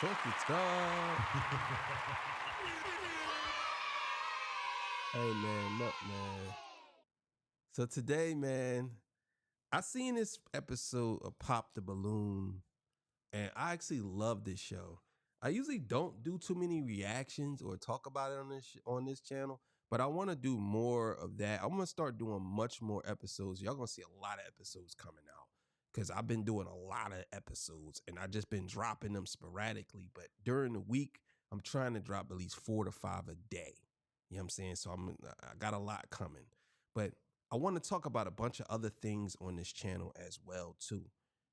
Talk your talk. Hey, man, look, man. So today, man, I seen this episode of Pop the Balloon, and I actually love this show. I usually don't do too many reactions or talk about it on this channel, but I want to do more of that. I'm gonna start doing much more episodes. Y'all gonna see a lot of episodes coming out because I've been doing a lot of episodes and I just been dropping them sporadically. But during the week, I'm trying to drop at least 4 to 5 a day. You know what I'm saying? So I got a lot coming, but I want to talk about a bunch of other things on this channel as well too.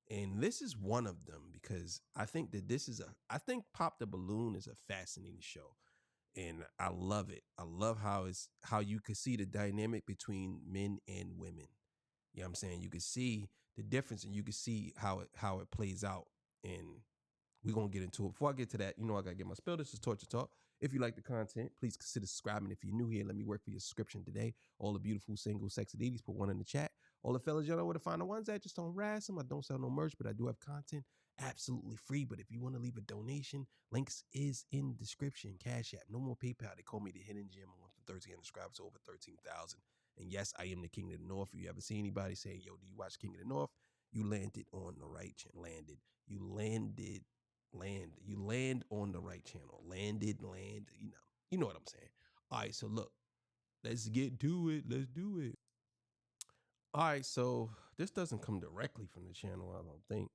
And this is one of them because I think that I think Pop the Balloon is a fascinating show. And I love it. I love how you can see the dynamic between men and women. You know what I'm saying? You can see the difference and you can see how it plays out. And we're going to get into it. Before I get to that, I got to get my spill. This is Torture Talk. If you like the content, please consider subscribing. If you're new here, let me work for your subscription today. All the beautiful single sexy ladies, put one in the chat. All the fellas, y'all know where to find the ones at. Just don't harass them. I don't sell no merch, but I do have content absolutely free. But if you want to leave a donation, links is in description. Cash App, no more PayPal. They call me the Hidden Gem. I went from 13 subscribers to over 13,000. And yes, I am the King of the North. If you ever see anybody say, yo, do you watch King of the North? You landed on the right channel. You land on the right channel. Land, you know what I'm saying. All right, so look, let's get to it. Let's do it. All right, so this doesn't come directly from the channel, I don't think.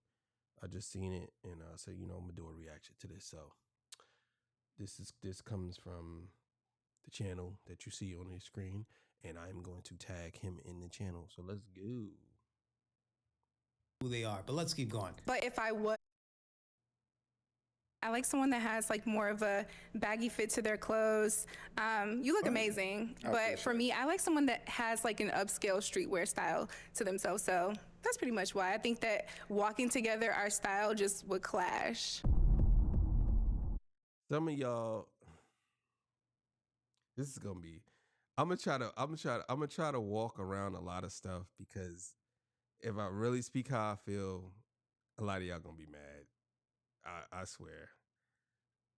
I just seen it and I said, I'm gonna do a reaction to this. So this comes from the channel that you see on the screen, and I'm going to tag him in the channel. So let's go. Who they are, but let's keep going. But if I like someone that has like more of a baggy fit to their clothes. You look amazing, but for me, I like someone that has like an upscale streetwear style to themselves. So that's pretty much why I think that walking together, our style just would clash. Some of y'all, this is gonna be. I'm gonna try to walk around a lot of stuff because if I really speak how I feel, a lot of y'all gonna be mad. I swear.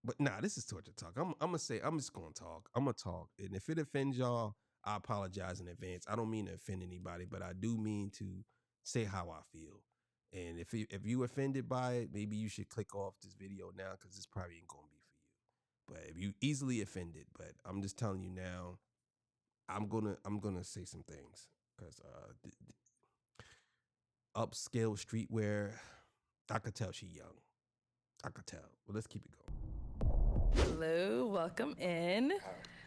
But nah, this is Torture Talk. I'm just gonna talk. I'm gonna talk. And if it offends y'all, I apologize in advance. I don't mean to offend anybody, but I do mean to say how I feel. And if you offended by it, maybe you should click off this video now because this probably ain't gonna be for you. But if you easily offended, but I'm just telling you now, I'm gonna say some things because upscale streetwear, I could tell she young. I could tell. Well, let's keep it going. Hello, welcome in.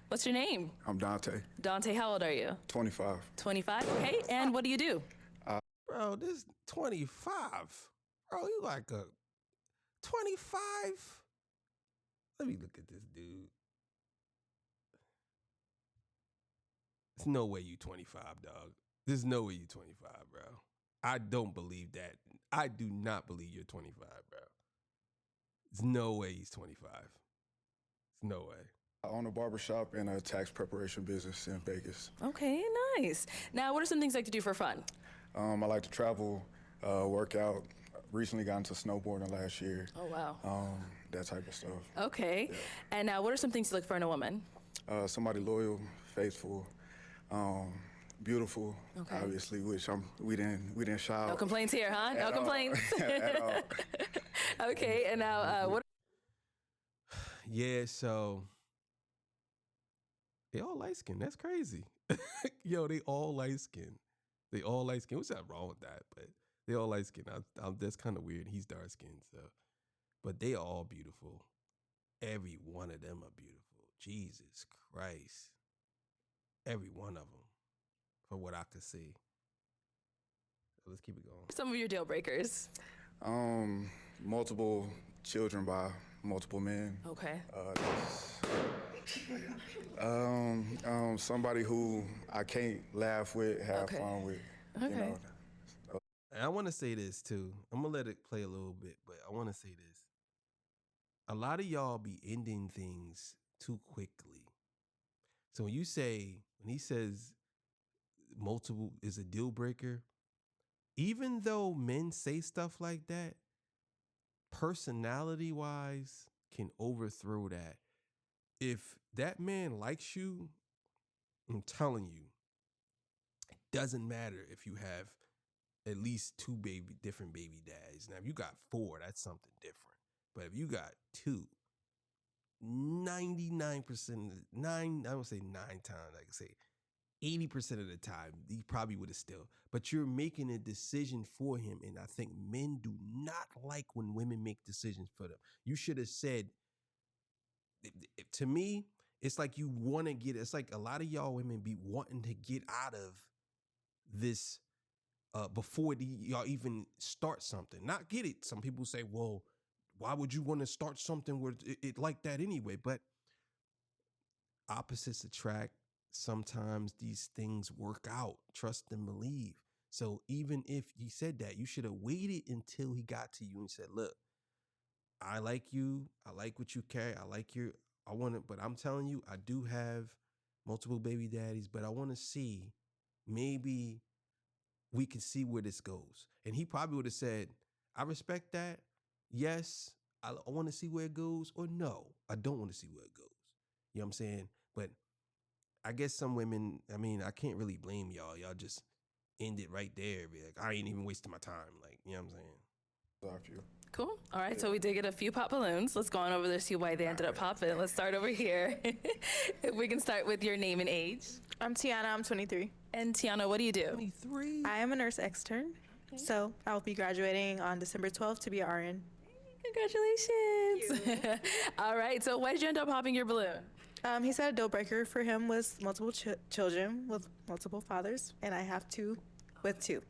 What's your name? I'm Dante. Dante, how old are you? 25. 25, okay. And what do you do? Bro, this 25. Bro, you like a 25? Let me look at this dude. There's no way you 25, dog. There's no way you 25, bro. I don't believe that. I do not believe you're 25, bro. There's no way he's 25. There's no way. I own a barbershop and a tax preparation business in Vegas. Okay, nice. Now, what are some things you like to do for fun? I like to travel, work out. Recently got into snowboarding last year. Oh, wow. That type of stuff. Okay. Yeah. And now, what are some things you look for in a woman? Somebody loyal, faithful, beautiful, Okay. obviously, which we didn't shout. No complaints here, huh? No complaints. At all. Okay, and now, what? Yeah, so they all light skinned. That's crazy. Yo, they all light skinned. They all light skinned. What's that wrong with that? But they all light skinned. That's kind of weird. He's dark skinned, so. But they are all beautiful. Every one of them are beautiful. Jesus Christ. Every one of them, from what I could see. So let's keep it going. Some of your deal breakers. Multiple children by multiple men. Okay. Somebody who I can't laugh with, have fun with. Okay. You know. And I want to say this too. I'm going to let it play a little bit, but I want to say this. A lot of y'all be ending things too quickly. So when he says multiple is a deal breaker, even though men say stuff like that, personality wise can overthrow that. If that man likes you, I'm telling you, it doesn't matter if you have at least different baby dads. Now, if you got 4, that's something different. But if you got 2, 99%, I don't say 9 times, I can say 80% of the time, he probably would have still. But you're making a decision for him. And I think men do not like when women make decisions for them. You should have said, to me, it's like you want to get, it's like a lot of y'all women be wanting to get out of this before y'all even start something. Not get it. Some people say, well, why would you want to start something with it like that anyway? But opposites attract. Sometimes these things work out. Trust and believe. So even if he said that, you should have waited until he got to you and said, look, I like you. I like what you carry. I want to, but I'm telling you, I do have multiple baby daddies, but I want to see, maybe we can see where this goes. And he probably would have said, I respect that. Yes, I want to see where it goes, or no, I don't want to see where it goes. You know what I'm saying? But I guess some women, I mean, I can't really blame y'all. Y'all just end it right there. Be like, I ain't even wasting my time. Like, you know what I'm saying? After you. Cool. All right, so we did get a few pop balloons. Let's go on over there, see why they ended up popping. Let's start over here. If we can start with your name and age. I'm Tiana, I'm 23. And Tiana, what do you do? 23. I am a nurse extern, so I'll be graduating on December 12th to be an RN. Congratulations. All right, so why did you end up popping your balloon? He said a deal breaker for him was multiple children with multiple fathers, and I have 2 with 2.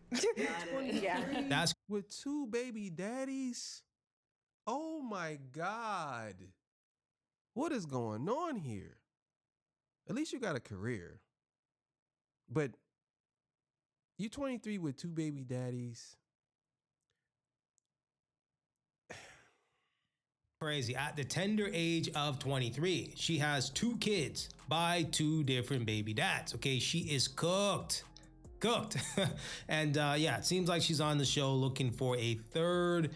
Yeah. That's With 2 baby daddies? Oh my God. What is going on here? At least you got a career. But you 23 with 2 baby daddies. crazy. At the tender age of 23, she has 2 kids by 2 different baby dads. Okay, she is cooked. And yeah, it seems like she's on the show looking for a 3rd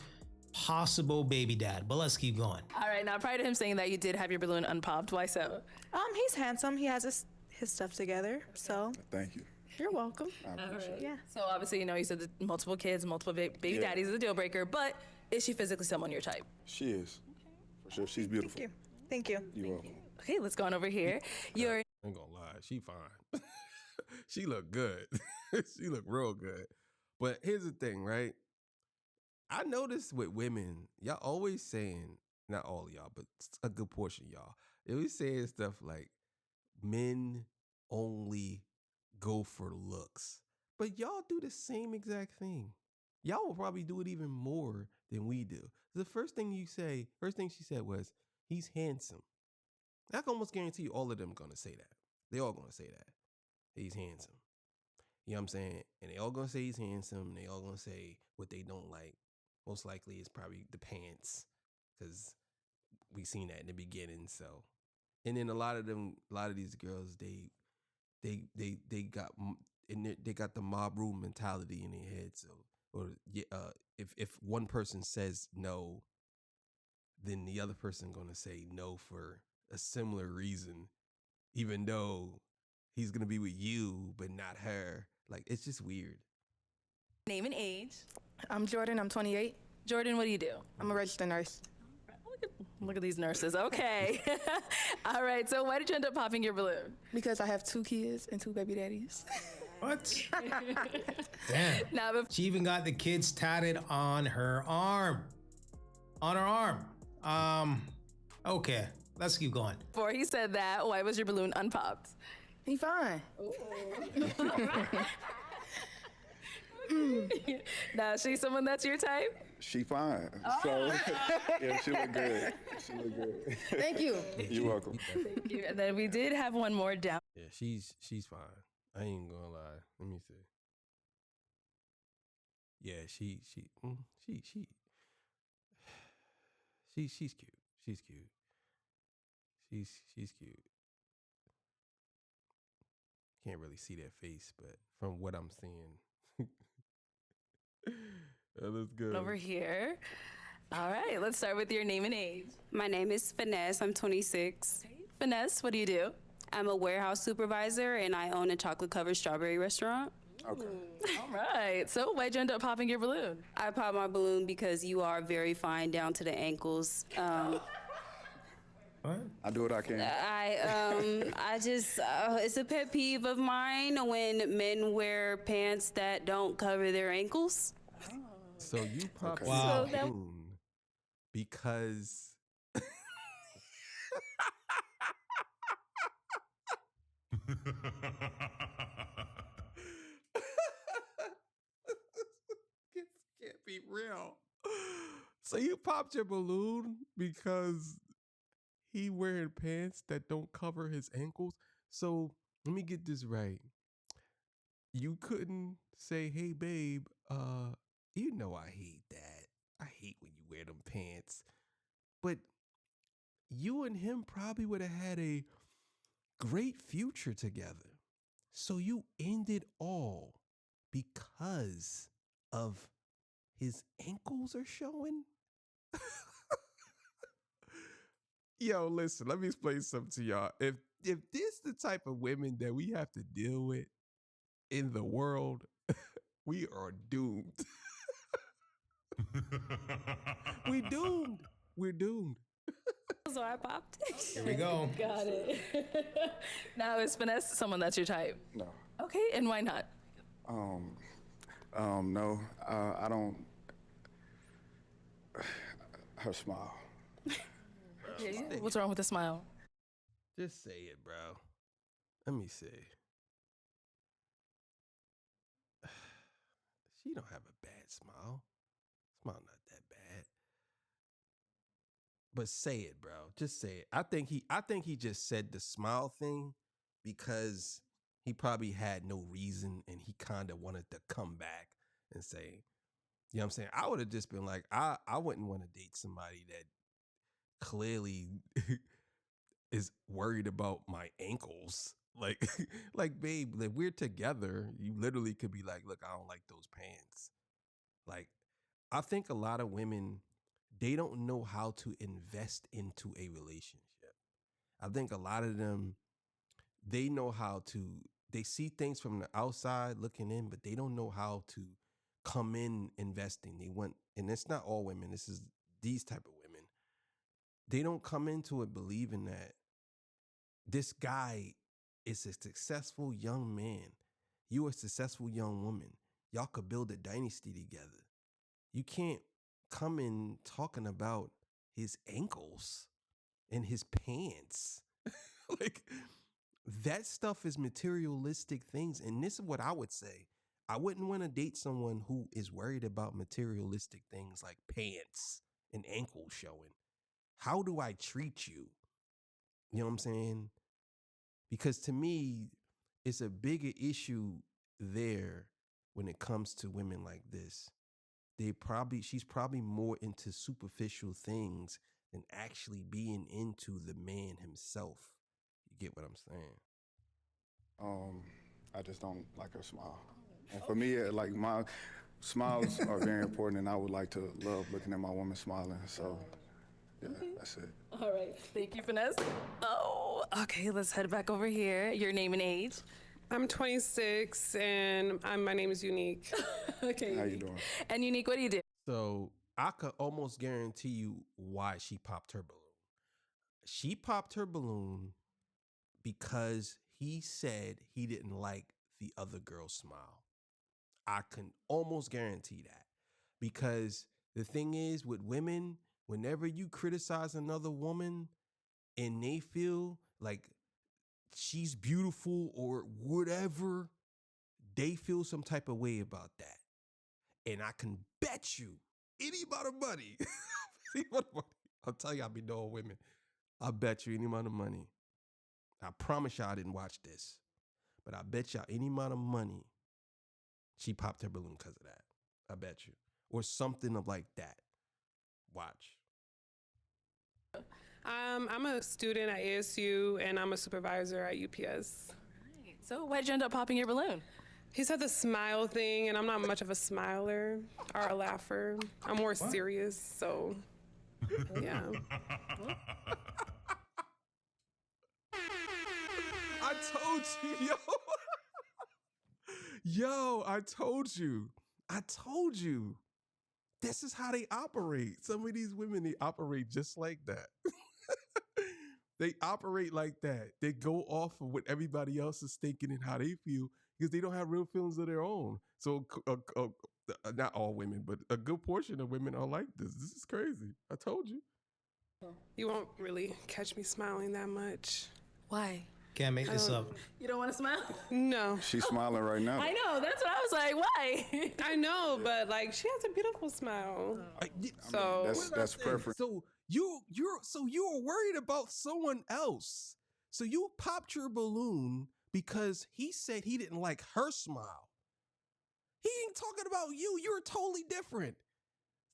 possible baby dad. But let's keep going. All right, now prior to him saying that you did have your balloon unpopped, why so? He's handsome. He has his stuff together, so Thank you. you're welcome. I appreciate it. Yeah. So obviously, you know, you said that multiple kids, multiple baby daddies is a deal breaker, but is she physically someone your type? She is. For sure. She's beautiful. Thank you. You're welcome. Okay, let's go on over here. Your I ain't gonna lie, she fine. She look good. She look real good. But here's the thing, right? I noticed with women, y'all always saying, not all of y'all, but a good portion of y'all, they always saying stuff like men only go for looks. But y'all do the same exact thing. Y'all will probably do it even more than we do. The first thing she said was, he's handsome. I can almost guarantee you all of them gonna say that. They all gonna say that. He's handsome. You know what I'm saying? And they all gonna say he's handsome. And they all gonna say what they don't like. Most likely is probably the pants, because we seen that in the beginning. So, and then a lot of these girls, they got the mob rule mentality in their head. So, or if one person says no, then the other person gonna say no for a similar reason, even though he's gonna be with you but not her. Like, it's just weird. name and age. I'm Jordan. I'm 28. Jordan, what do you do? I'm a registered nurse. Look at these nurses. Okay. All right, so why did you end up popping your balloon? Because I have 2 kids and 2 baby daddies. What? Damn. Now, She even got the kids tatted on her arm. Okay, let's keep going. before he said that, why was your balloon unpopped? He fine. Now, is she someone that's your type? She fine. So yeah, she look good. She look good. Thank you. You're welcome. Thank you. And then we did have one more down. Yeah, she's fine. I ain't gonna lie. Let me see. Yeah, she's cute. She's cute. She's cute. Can't really see that face, but from what I'm seeing, that looks good. Over here. All right, let's start with your name and age. My name is Finesse. I'm 26. Finesse, what do you do? I'm a warehouse supervisor and I own a chocolate-covered strawberry restaurant. Okay. All right, so why'd you end up popping your balloon? I pop my balloon because you are very fine down to the ankles. I do what I can. I just, it's a pet peeve of mine when men wear pants that don't cover their ankles. So you popped Okay. Wow. your balloon because this can't be real. So you popped your balloon because he wearing pants that don't cover his ankles. So let me get this right. You couldn't say, "Hey, babe, you know I hate that. I hate when you wear them pants." But you and him probably would have had a great future together. So you ended all because of his ankles are showing? Yo, listen, let me explain something to y'all. If this the type of women that we have to deal with in the world, we are doomed. We doomed. We're doomed. So I popped. Here we go. Got it. Now, is Finesse someone that's your type? No. Okay, and why not? No. I don't. Her smile. What's wrong with the smile? Just say it, bro. Let me see. She don't have a bad smile. Smile not that bad. But say it, bro. Just say it. I think he just said the smile thing because he probably had no reason and he kind of wanted to come back and say, you know what I'm saying? I would have just been like, I wouldn't want to date somebody that clearly is worried about my ankles. Like, like, babe, if we're together, you literally could be like, look, I don't like those pants. Like, I think a lot of women, they don't know how to invest into a relationship. I think a lot of them, they know how to, they see things from the outside looking in, but they don't know how to come in investing. They want, and it's not all women, this is these type of women. They don't come into it believing that this guy is a successful young man. You are a successful young woman. Y'all could build a dynasty together. You can't come in talking about his ankles and his pants. Like, that stuff is materialistic things. And this is what I would say. I wouldn't want to date someone who is worried about materialistic things like pants and ankles showing. How do I treat you? You know what I'm saying? Because to me, it's a bigger issue there when it comes to women like this. She's probably more into superficial things than actually being into the man himself. You get what I'm saying? I just don't like her smile. And for me, like, my smiles are very important, and I would like to love looking at my woman smiling. So, yeah, that's it. All right, thank you, Finesse. Oh, okay, let's head back over here. Your name and age. I'm 26 and my name is Unique. Okay. How you doing? And Unique, what do you do? So I could almost guarantee you why she popped her balloon. She popped her balloon because he said he didn't like the other girl's smile. I can almost guarantee that. Because the thing is, with women, whenever you criticize another woman and they feel like she's beautiful or whatever, they feel some type of way about that. And I can bet you any amount of money, I'll tell you, I be knowing women. I bet you any amount of money. I promise y'all I didn't watch this, but I bet y'all any amount of money she popped her balloon because of that. I bet you. Or something of like that. Watch. I'm a student at ASU and I'm a supervisor at UPS. So why'd you end up popping your balloon? He said the smile thing, and I'm not much of a smiler or a laugher. I'm more serious, so yeah. I told you, yo. Yo, I told you. I told you. This is how they operate. Some of these women, they operate just like that. They operate like that. They go off of what everybody else is thinking and how they feel because they don't have real feelings of their own. So, not all women, but a good portion of women are like this. This is crazy. I told you. You won't really catch me smiling that much. Why? Can't make this up. You don't want to smile? No. She's smiling right now. I know. That's what I was like. Why? I know, but like she has a beautiful smile. So That's preference. So you were worried about someone else. So you popped your balloon because he said he didn't like her smile. He ain't talking about you. You're totally different.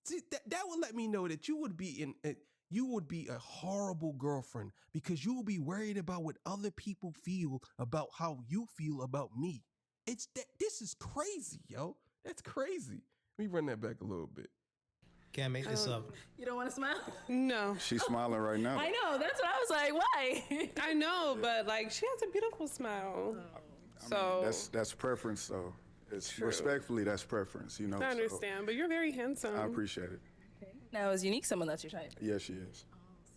See, that would let me know that you would be a horrible girlfriend because you will be worried about what other people feel about how you feel about me. This is crazy, yo. That's crazy. Let me run that back a little bit. Can't make this up. You don't want to smile? no. She's smiling right now. I know. That's what I was like. Why? I know, but like she has a beautiful smile. So That's preference, though. It's True. Respectfully, that's preference, you know. I understand, but you're very handsome. I appreciate it. Now, is Unique someone that's your type? Yes, she is.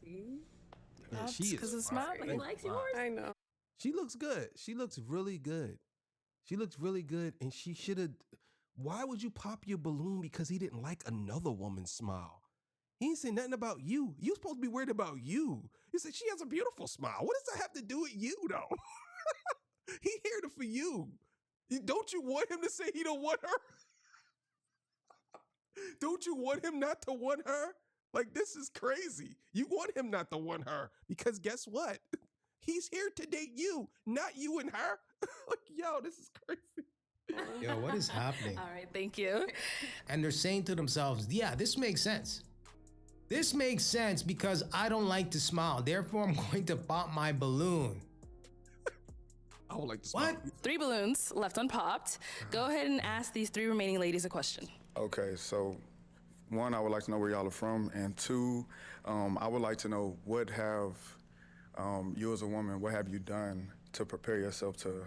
Man, she is Because of the smile, but he likes yours. I know. She looks good. She looks really good. She looks really good, and she should have. Why would you pop your balloon because he didn't like another woman's smile? He ain't saying nothing about you. You supposed to be worried about you. You said she has a beautiful smile. What does that have to do with you, though? He here for you. Don't you want him to say he don't want her? Don't you want him not to want her? Like, this is crazy. You want him not to want her because guess what? He's here to date you, not you and her. Like, yo, this is crazy. Yo, what is happening? All right, thank you. And they're saying to themselves, yeah, this makes sense. This makes sense because I don't like to smile. Therefore, I'm going to pop my balloon. I would like to smile. What? 3 balloons left unpopped. Go ahead and ask these 3 remaining ladies a question. Okay, so 1, I would like to know where y'all are from, and 2, I would like to know what have you as a woman, what have you done to prepare yourself to,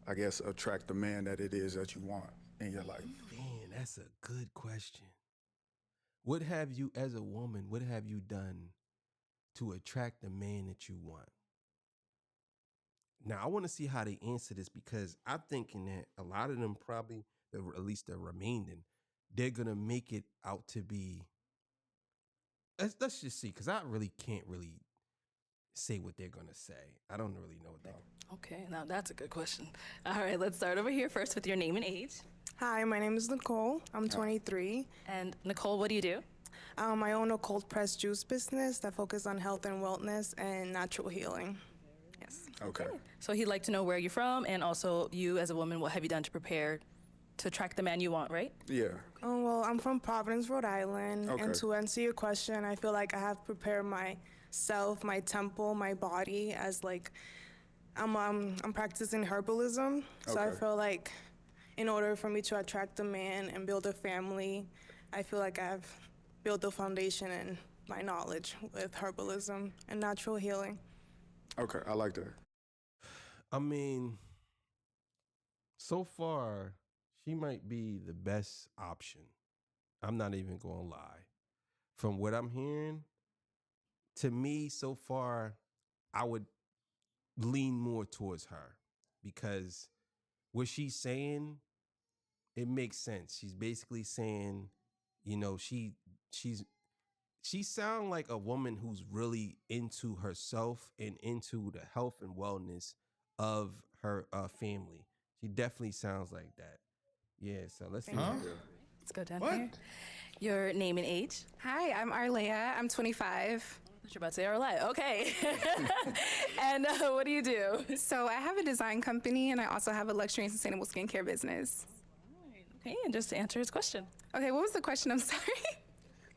I guess, attract the man that it is that you want in your life? Man, that's a good question. What have you, as a woman, what have you done to attract the man that you want? Now, I want to see how they answer this because I'm thinking that a lot of them probably, at least the remaining, they're going to make it out to be, let's just see, because I really can't really say what they're going to say. I don't really know what they're Okay, now that's a good question. All right, let's start over here first with your name and age. Hi, my name is Nicole. I'm 23. And Nicole, what do you do? I own a cold pressed juice business that focuses on health and wellness and natural healing. Yes. Okay. So he'd like to know where you're from and also you as a woman, what have you done to prepare to attract the man you want, right? Yeah. Well, I'm from Providence, Rhode Island. Okay. And to answer your question, I feel like I have prepared myself, my temple, my body as like, I'm practicing herbalism. So I Okay. feel like in order for me to attract a man and build a family, I feel like I've built a foundation in my knowledge with herbalism and natural healing. Okay, I like that. I mean, so far, she might be the best option. I'm not even going to lie. From what I'm hearing, to me, so far, I would lean more towards her because what she's saying, it makes sense. She's basically saying, you know, she sounds like a woman who's really into herself and into the health and wellness of her family. She definitely sounds like that. Yeah, so let's see. Let's go down What? here. Your name and age. Hi, I'm Arlea. I'm 25. You're about to say our life. Okay. And what do you do? So I have a design company and I also have a luxury and sustainable skincare business. Okay, and just to answer his question. Okay, what was the question? I'm sorry.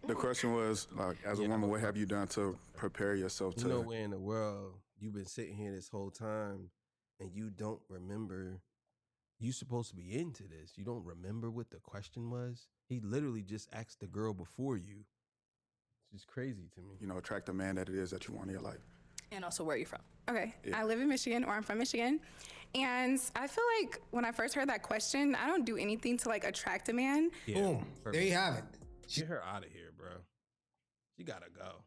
The question was, like, as a woman, what have you done to prepare yourself to? You know where in the world you've been sitting here this whole time and you don't remember you supposed to be into this. You don't remember what the question was? He literally just asked the girl before you. It's just crazy to me. You know, attract the man that it is that you want in your life. And also, where are you from? Okay, Yeah. I live in Michigan, or I'm from Michigan. And I feel like when I first heard that question, I don't do anything to like attract a man. Yeah, Boom. perfect. There you have it. Get her out of here, bro. She gotta go.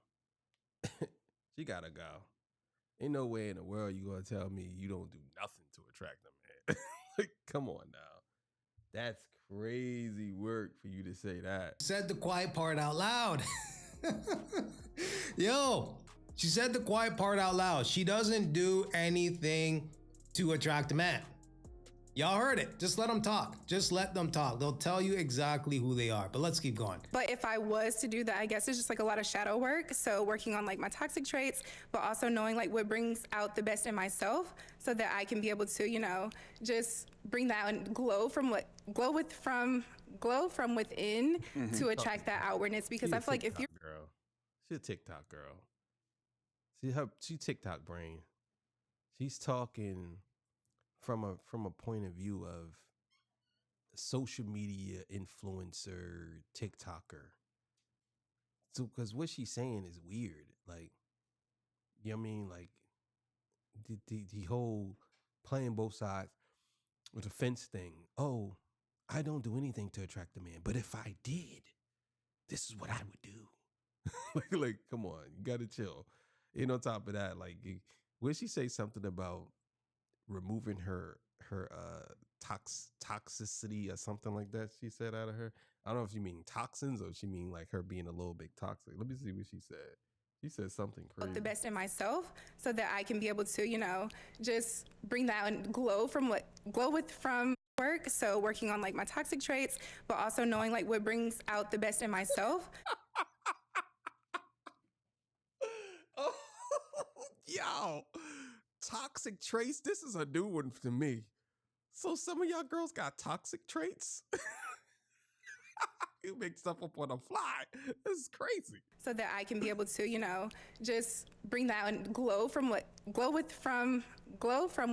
She gotta go. Ain't no way in the world you gonna tell me you don't do nothing to attract a man. Like, come on now. That's crazy work for you to say that. Said the quiet part out loud. Yo, she said the quiet part out loud. She doesn't do anything to attract a man. Y'all heard it. Just let them talk. Just let them talk. They'll tell you exactly who they are. But let's keep going. But if I was to do that, I guess it's just like a lot of shadow work. So working on like my toxic traits, but also knowing like what brings out the best in myself so that I can be able to, you know, just bring that and glow from within to attract that outwardness. Because She a I feel like if you TikTok girl. She a TikTok girl. She TikTok brain. She's talking from a point of view of social media influencer, TikToker. So, because what she's saying is weird. Like, you know what I mean? Like, the whole playing both sides with the fence thing. Oh, I don't do anything to attract a man, but if I did, this is what I would do. like, come on, you gotta chill. And on top of that, like, would she say something about removing her toxicity or something like that? She said out of her. I don't know if she mean toxins or she mean like her being a little bit toxic. Let me see what she said. She said something crazy. the best in myself so that I can be able to, you know, just bring that and glow from work. So working on like my toxic traits, but also knowing like what brings out the best in myself. Oh, yo, toxic traits. This is a new one to me. So some of y'all girls got toxic traits. You make stuff up on the fly. This is crazy. So that I can be able to, you know, just bring that and glow from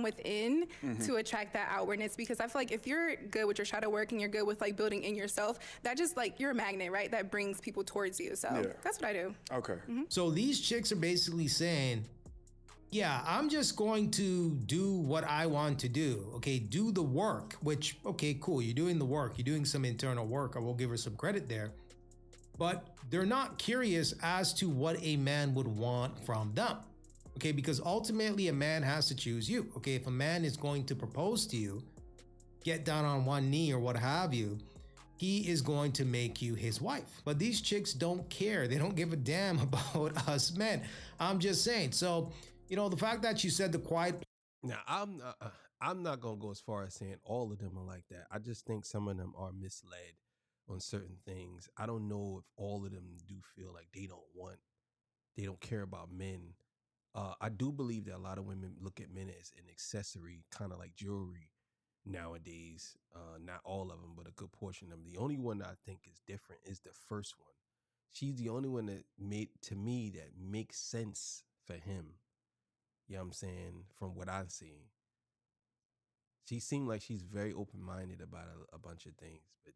within to attract that outwardness. Because I feel like if you're good with your shadow work and you're good with like building in yourself, that just like you're a magnet, right? That brings people towards you. So that's what I do. Okay. So these chicks are basically saying, yeah, I'm just going to do what I want to do. Okay, do the work, which, okay, cool. You're doing the work. You're doing some internal work. I will give her some credit there. But they're not curious as to what a man would want from them. Okay, because ultimately a man has to choose you. Okay, if a man is going to propose to you, get down on one knee or what have you, he is going to make you his wife. But these chicks don't care. They don't give a damn about us men. I'm just saying. So, you know, the fact that you said the quiet. Now, I'm not gonna go as far as saying all of them are like that. I just think some of them are misled on certain things. I don't know if all of them do feel like they don't care about men. I do believe that a lot of women look at men as an accessory, kind of like jewelry nowadays. Not all of them, but a good portion of them. The only one that I think is different is the first one. She's the only one that makes sense for him. You know what I'm saying? From what I've seen. She seemed like she's very open-minded about a bunch of things. But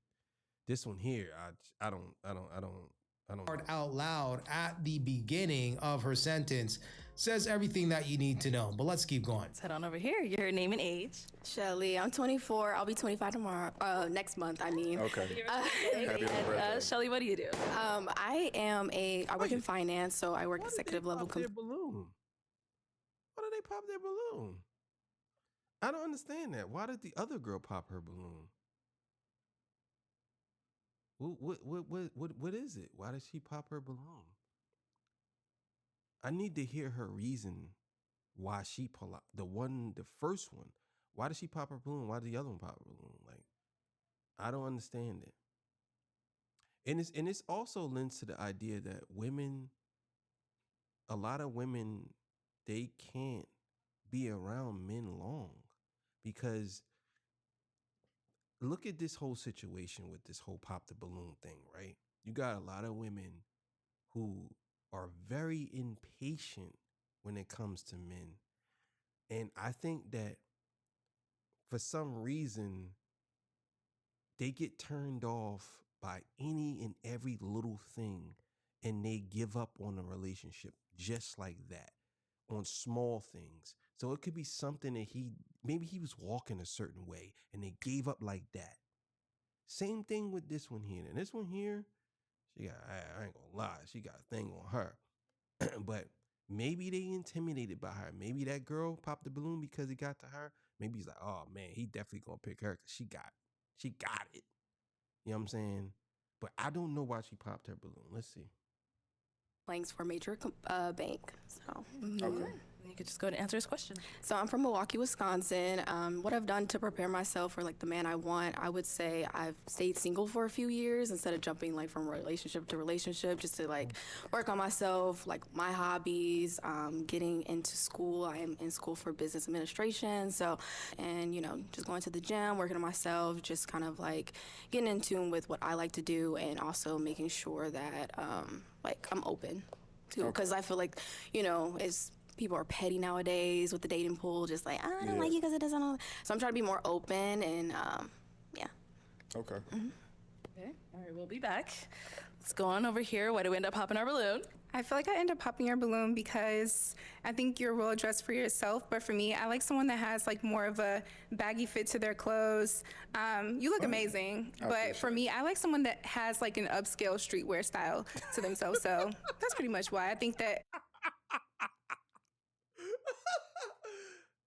this one here, I don't out loud at the beginning of her sentence says everything that you need to know. But let's keep going. Let's head on over here. Your name and age. Shelly, I'm 24. I'll be 25 tomorrow. Next month, I mean. Okay. Shelly, what do you do? I work in finance, so I work executive level. Their balloon? Why did they pop their balloon? I don't understand that. Why did the other girl pop her balloon? What is it? Why did she pop her balloon? I need to hear her reason why she pull out the first one. Why did she pop her balloon? Why did the other one pop her balloon? Like, I don't understand it. And it's also lends to the idea that a lot of women, they can't be around men long because look at this whole situation with this whole pop the balloon thing, right? You got a lot of women who are very impatient when it comes to men. And I think that for some reason, they get turned off by any and every little thing and they give up on a relationship just like that on small things. So it could be something that maybe he was walking a certain way and they gave up like that. Same thing with this one here. And this one here, I ain't gonna lie, she got a thing on her. But maybe they intimidated by her. Maybe that girl popped the balloon because he got to her. Maybe he's like, oh man, he definitely gonna pick her because she got it. You know what I'm saying? But I don't know why she popped her balloon. Let's see. Blanks for a major bank. So Okay. You could just go ahead and answer his question. So I'm from Milwaukee, Wisconsin. What I've done to prepare myself for like the man I want, I would say I've stayed single for a few years instead of jumping like from relationship to relationship, just to like work on myself, like my hobbies, getting into school. I am in school for business administration. So, and just going to the gym, working on myself, just kind of like getting in tune with what I like to do, and also making sure that like I'm open to, because I feel like it's people are petty nowadays with the dating pool, just like, I don't like you because it doesn't. So I'm trying to be more open and, yeah. Okay. Okay. All right, we'll be back. Let's go on over here. Why do we end up popping our balloon? I feel like I end up popping your balloon because I think you're well dressed for yourself. But for me, I like someone that has like more of a baggy fit to their clothes. You look amazing. But for me, I like someone that has like an upscale streetwear style to themselves. So that's pretty much why I think that.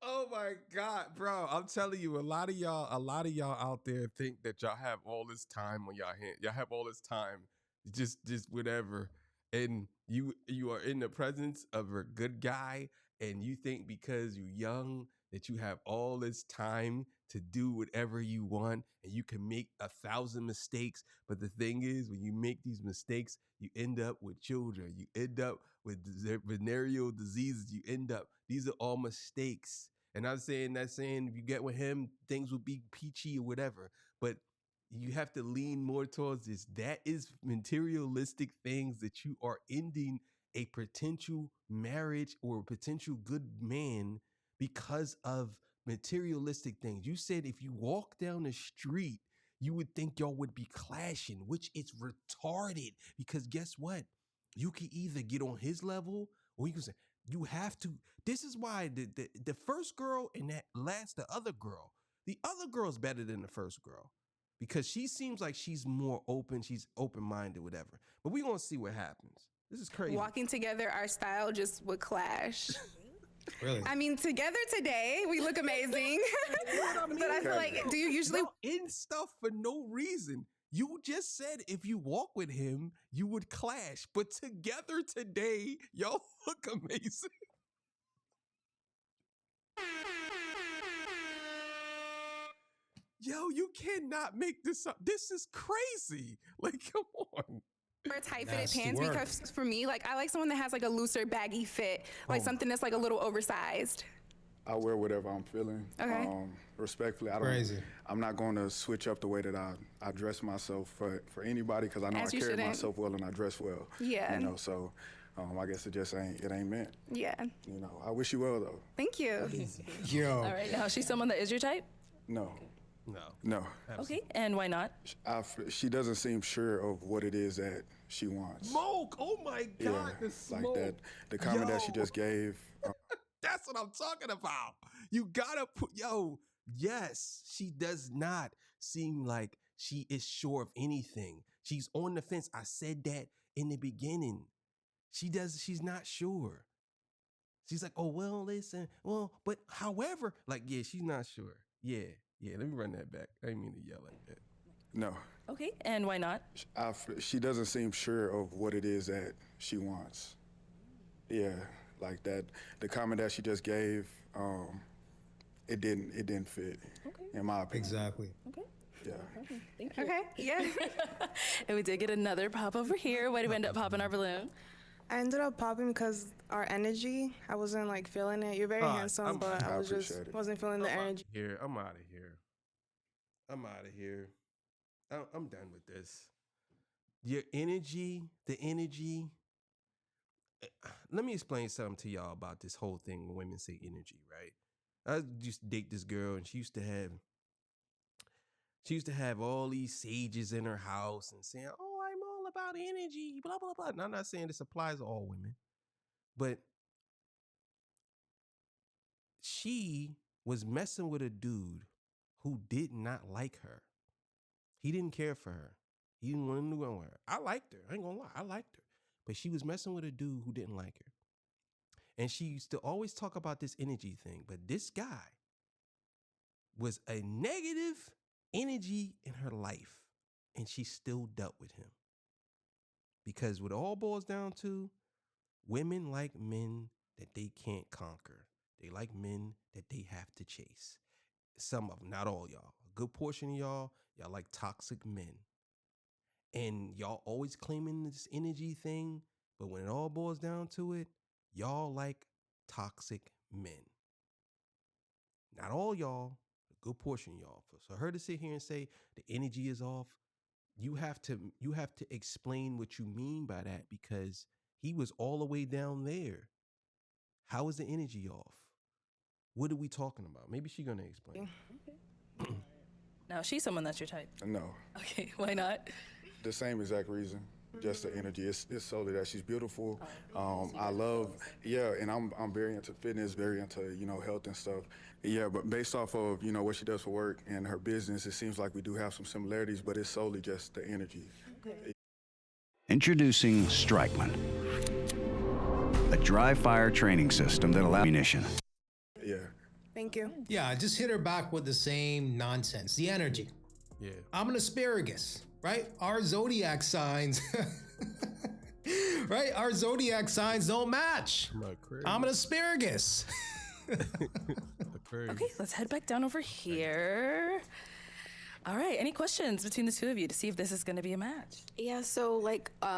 Oh my God, bro. I'm telling you, a lot of y'all out there think that y'all have all this time on y'all hand. Y'all have all this time, just whatever. And you are in the presence of a good guy, and you think because you're young that you have all this time to do whatever you want, and you can make 1,000 mistakes. But the thing is, when you make these mistakes, you end up with children. You end up with venereal diseases. These are all mistakes. And I'm saying if you get with him, things will be peachy or whatever. But you have to lean more towards this. That is materialistic things that you are ending a potential marriage or a potential good man because of materialistic things. You said if you walk down the street, you would think y'all would be clashing, which is retarded, because guess what? You can either get on his level or you can say, you have to. This is why the first girl and the other girl's better than the first girl, because she seems like she's more open, she's open-minded, whatever. But we're gonna see what happens. This is crazy. Walking together, our style just would clash. Really? I mean, together today, we look amazing. But I feel like, do you usually in stuff for no reason? You just said if you walk with him, you would clash. But together today, y'all look amazing. Yo, you cannot make this up. This is crazy. Like, come on. wear tight fitted pants? Because for me, like, I like someone that has like a looser, baggy fit, like something that's like a little oversized. I wear whatever I'm feeling. Okay. Respectfully, Crazy. I'm not going to switch up the way that I dress myself for anybody, because I know As I you carry shouldn't. myself well and I dress well. Yeah. So I guess it ain't meant. Yeah. I wish you well though. Thank you. Yo. All right, now she's someone that is your type? No. No. No. Okay, and why not? She doesn't seem sure of what it is that she wants. Smoke. Oh my God. Yeah, The smoke. like that. The comment that she just gave. That's what I'm talking about. You gotta put, yes, she does not seem like she is sure of anything. She's on the fence. I said that in the beginning. She's not sure. She's like, oh, well, listen, but however, like, yeah, she's not sure. Yeah, let me run that back. I didn't mean to yell like that. No. Okay, and why not? She doesn't seem sure of what it is that she wants. Yeah, like that. The comment that she just gave, it didn't fit, in my opinion. Exactly. Okay. Yeah. Thank you. Okay. Yeah. And we did get another pop over here. Why did we end up popping our balloon? I ended up popping because our energy, I wasn't like feeling it. You're very handsome, but I wasn't feeling the energy. I'm out of here. I'm done with this. Your energy, the energy. Let me explain something to y'all about this whole thing when women say energy, right? I used to date this girl, and she used to have all these sages in her house and saying, "Oh, I'm all about energy, blah blah blah." And I'm not saying this applies to all women, but she was messing with a dude who did not like her. He didn't care for her. He didn't want to go with her. I liked her. I ain't gonna lie. I liked her. But she was messing with a dude who didn't like her. And she used to always talk about this energy thing. But this guy was a negative energy in her life. And she still dealt with him. Because what it all boils down to, women like men that they can't conquer. They like men that they have to chase. Some of them, not all y'all. A good portion of y'all like toxic men. And y'all always claiming this energy thing, but when it all boils down to it, y'all like toxic men. Not all y'all, a good portion of y'all. So her to sit here and say the energy is off, you have to explain what you mean by that, because he was all the way down there. How is the energy off? What are we talking about? Maybe she's gonna explain. Now, she's someone that's your type. No. Okay, why not? The same exact reason. Just the energy. It's solely that she's beautiful. I love, and I'm very into fitness, very into, health and stuff. Yeah, but based off of, what she does for work and her business, it seems like we do have some similarities, but it's solely just the energy. Okay. Introducing Strikeman, a dry fire training system that allows ammunition. Yeah. Thank you. Yeah, just hit her back with the same nonsense, the energy. Yeah. I'm an asparagus, right? Our zodiac signs, right? Our zodiac signs don't match. I'm an asparagus. Okay, let's head back down over here. All right, any questions between the two of you to see if this is going to be a match? Yeah, so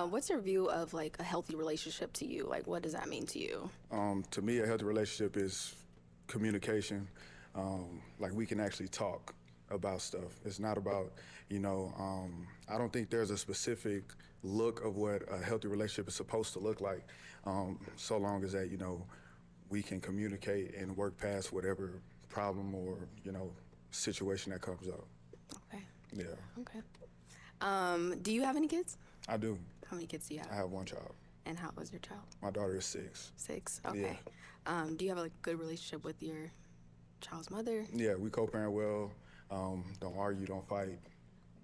what's your view of a healthy relationship to you? What does that mean to you? To me, a healthy relationship is communication. We can actually talk about stuff. It's not about, I don't think there's a specific look of what a healthy relationship is supposed to look like, so long as that, we can communicate and work past whatever problem or, situation that comes up. Okay. Yeah. Okay. Do you have any kids? I do. How many kids do you have? I have one child. And how old is your child? My daughter is 6. 6, okay. Yeah. Do you have a good relationship with your child's mother? Yeah, we co-parent well. Don't argue, don't fight,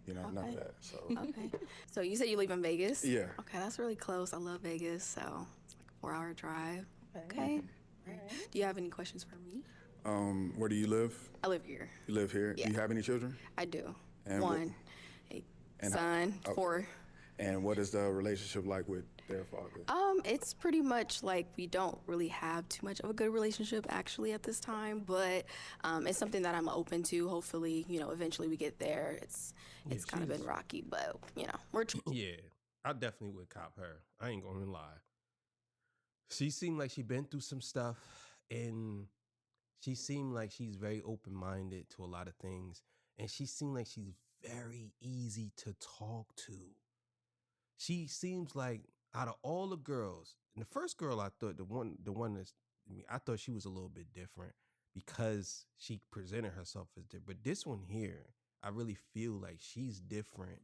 none of that. So. Okay. So you said you live in Vegas? Yeah. Okay, that's really close. I love Vegas, so it's a 4-hour drive. Okay. Right. Do you have any questions for me? Where do you live? I live here. You live here? Yeah. Do you have any children? I do. And one. A son, 4. And what is the relationship like with their father? It's pretty much we don't really have too much of a good relationship actually at this time, but it's something that I'm open to. Hopefully, eventually we get there. It's kind of been rocky, but we're yeah, I definitely would cop her. I ain't gonna lie. She seemed like she been through some stuff, and she seemed like she's very open-minded to a lot of things, and she seemed like she's very easy to talk to. She seems like out of all the girls, and the first girl I thought the one that's I thought she was a little bit different because she presented herself as different. But this one here, I really feel like she's different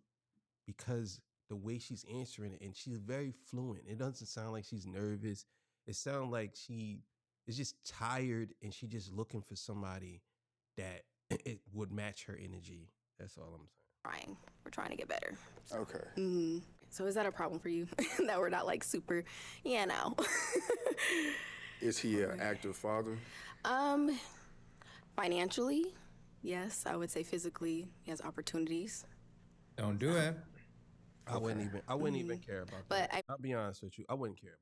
because the way she's answering it, and she's very fluent. It doesn't sound like she's nervous. It sounds like she is just tired and she's just looking for somebody that it would match her energy. That's all I'm saying. We're trying to get better. Okay. Mm-hmm. So is that a problem for you that we're not super, Is he an active father? Financially, yes. I would say physically, he has opportunities. Don't do it. I wouldn't even care about that. I'll be honest with you. I wouldn't care about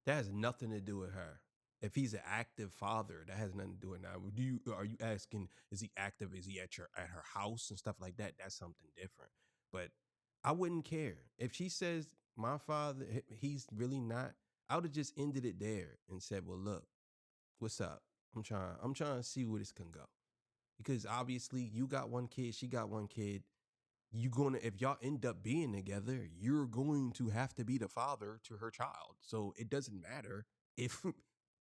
that. That has nothing to do with her. If he's an active father, that has nothing to do with it. Now, are you asking, is he active? Is he at her house and stuff like that? That's something different. But I wouldn't care. If she says my father, he's really not, I would have just ended it there and said, well, look, what's up? I'm trying to see where this can go. Because obviously you got one kid, she got one kid. If y'all end up being together, you're going to have to be the father to her child. So it doesn't matter if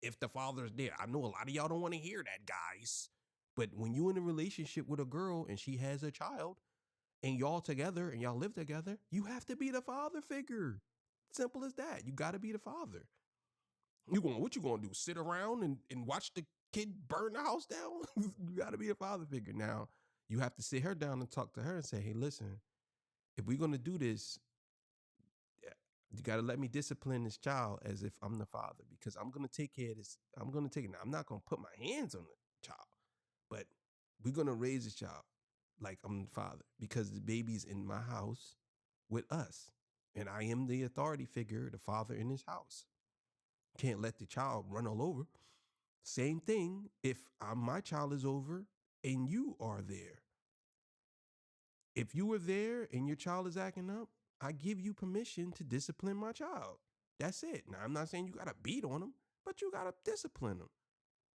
if the father's there. I know a lot of y'all don't want to hear that, guys. But when you in a relationship with a girl and she has a child and y'all together and y'all live together, you have to be the father figure. Simple as that. You got to be the father. What you gonna do? Sit around and watch the kid burn the house down? You got to be the father figure. Now, you have to sit her down and talk to her and say, hey, listen, if we're gonna do this, you got to let me discipline this child as if I'm the father, because I'm going to take care of this. I'm going to take it. Now, I'm not going to put my hands on the child, but we're going to raise this child like I'm the father, because the baby's in my house with us. And I am the authority figure, the father in this house. Can't let the child run all over. Same thing if my child is over and you are there. If you were there and your child is acting up, I give you permission to discipline my child. That's it. Now, I'm not saying you got to beat on them, but you got to discipline them.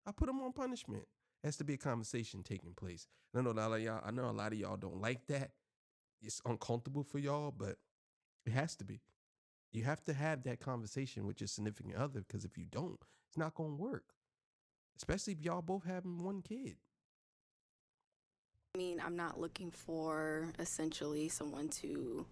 I put them on punishment. Has to be a conversation taking place. And I know a lot of y'all don't like that. It's uncomfortable for y'all, but it has to be. You have to have that conversation with your significant other, because if you don't, it's not going to work. Especially if y'all both having one kid. I mean, I'm not looking for essentially someone to,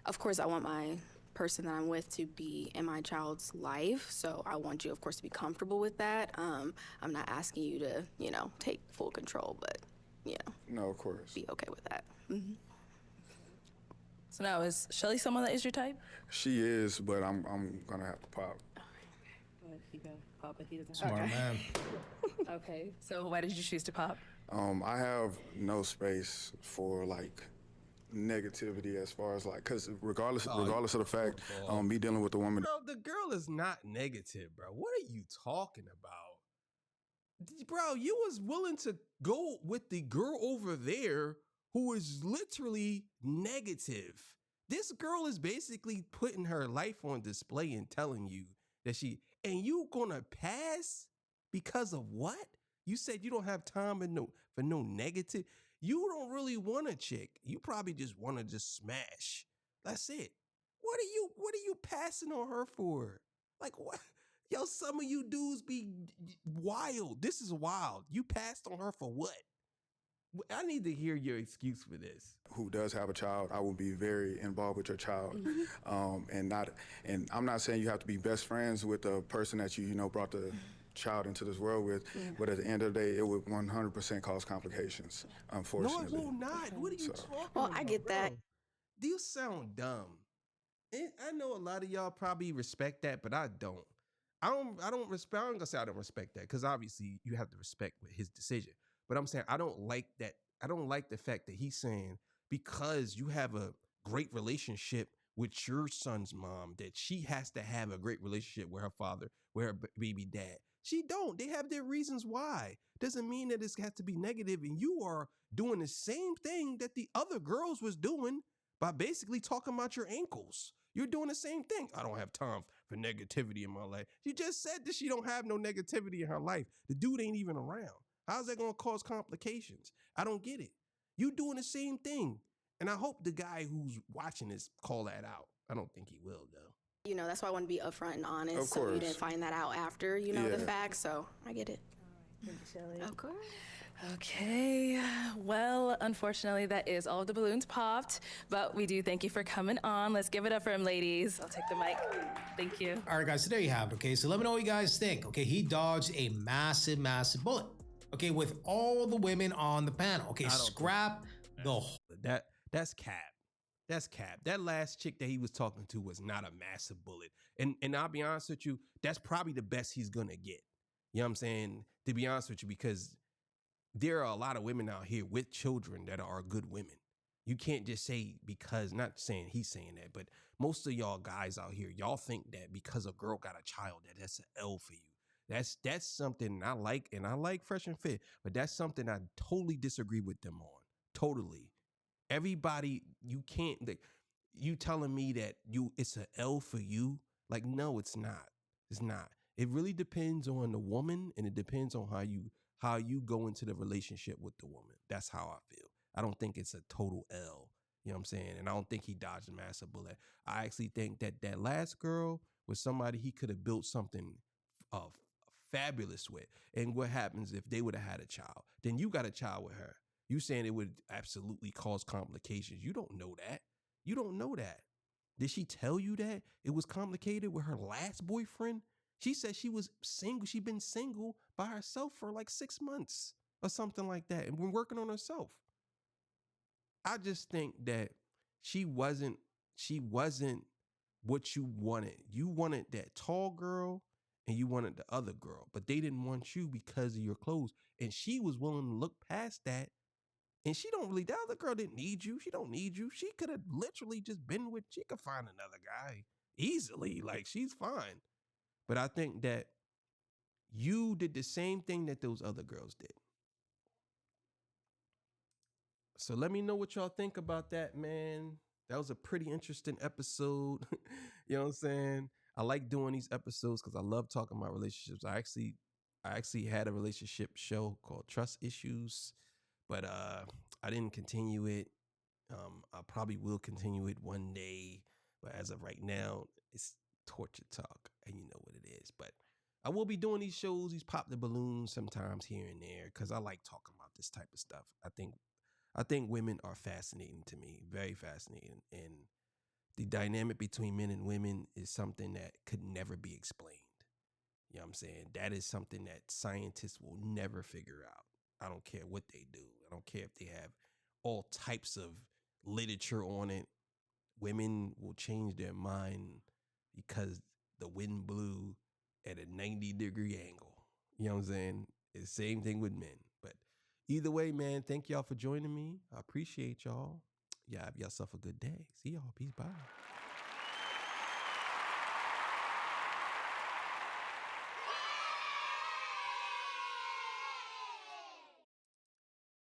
of course, I want my person that I'm with to be in my child's life. So I want you, of course, to be comfortable with that. I'm not asking you to, take full control, but, No, of course. be okay with that. Mm-hmm. So now, is Shelly someone that is your type? She is, but I'm gonna have to pop. But he can pop, but he doesn't. Smart man. Okay. So why did you choose to pop? I have no space for like negativity as far as like, because regardless of the fact, me dealing with a woman. Bro, the girl is not negative, bro. What are you talking about? Bro, you was willing to go with the girl over there who is literally negative. This girl is basically putting her life on display and telling you that and you gonna pass because of what? You said you don't have time for no negative. You don't really want a chick. You probably just want to just smash. That's it. What are you passing on her for? Like, what? Yo, some of you dudes be wild. This is wild. You passed on her for what? I need to hear your excuse for this. Who does have a child, I will be very involved with your child, and I'm not saying you have to be best friends with the person that you brought the child into this world with, but at the end of the day, it would 100% cause complications, unfortunately. No, it will not. What are you talking about? Well, I get that. You sound dumb. I know a lot of y'all probably respect that, but I don't. I don't gonna say I don't respect that, because obviously you have to respect his decision. But I'm saying I don't like that. I don't like the fact that he's saying because you have a great relationship with your son's mom that she has to have a great relationship with her father, with her baby dad. She don't. They have their reasons why. Doesn't mean that it has to be negative, and you are doing the same thing that the other girls was doing by basically talking about your ankles. You're doing the same thing. I don't have time for negativity in my life. She just said that she don't have no negativity in her life. The dude ain't even around. How's that going to cause complications? I don't get it. You doing the same thing. And I hope the guy who's watching this call that out. I don't think he will, though. That's why I want to be upfront and honest. Of course. So you didn't find that out after, the fact. So I get it. Thank you, Shelly. Of course. Okay, well, unfortunately, that is all of the balloons popped, but we do thank you for coming on. Let's give it up for him, ladies. I'll take the mic. Thank you. All right, guys, so there you have it, okay? So let me know what you guys think, okay? He dodged a massive, massive bullet, okay, with all the women on the panel, okay? Scrap the whole... That's cap. That's cap. That last chick that he was talking to was not a massive bullet. And I'll be honest with you, that's probably the best he's gonna get. You know what I'm saying? To be honest with you, because there are a lot of women out here with children that are good women. You can't just say because, not saying he's saying that, but most of y'all guys out here, y'all think that because a girl got a child, that's an L for you. That's something I like, and I like Fresh and Fit, but that's something I totally disagree with them on. Totally. Everybody, you can't, you telling me that it's an L for you? Like, no, it's not. It's not. It really depends on the woman, and it depends on how you go into the relationship with the woman. That's how I feel. I don't think it's a total L. You know what I'm saying? And I don't think he dodged a massive bullet. I actually think that last girl was somebody he could have built something fabulous with. And what happens if they would have had a child? Then you got a child with her. You saying it would absolutely cause complications. You don't know that. You don't know that. Did she tell you that it was complicated with her last boyfriend? She said she was single. She'd been single by herself for like 6 months or something like that and been working on herself. I just think that she wasn't what you wanted. You wanted that tall girl and you wanted the other girl, but they didn't want you because of your clothes. And she was willing to look past that. And she don't really, that other girl didn't need you. She don't need you. She could have literally just been with, she could find another guy easily. Like, she's fine. But I think that you did the same thing that those other girls did. So let me know what y'all think about that, man. That was a pretty interesting episode. You know what I'm saying? I like doing these episodes because I love talking about relationships. I actually had a relationship show called Trust Issues, but I didn't continue it. I probably will continue it one day, but as of right now, it's torture talk, and you know what it is. But I will be doing these shows, these pop the balloons sometimes here and there, because I like talking about this type of stuff. I think women are fascinating to me, very fascinating, and the dynamic between men and women is something that could never be explained. You know what I'm saying? That is something that scientists will never figure out. I don't care what they do. I don't care if they have all types of literature on it. Women will change their mind because the wind blew at a 90-degree angle. You know what I'm saying? It's the same thing with men. But either way, man, thank y'all for joining me. I appreciate y'all. Y'all have yourself a good day. See y'all. Peace. Bye.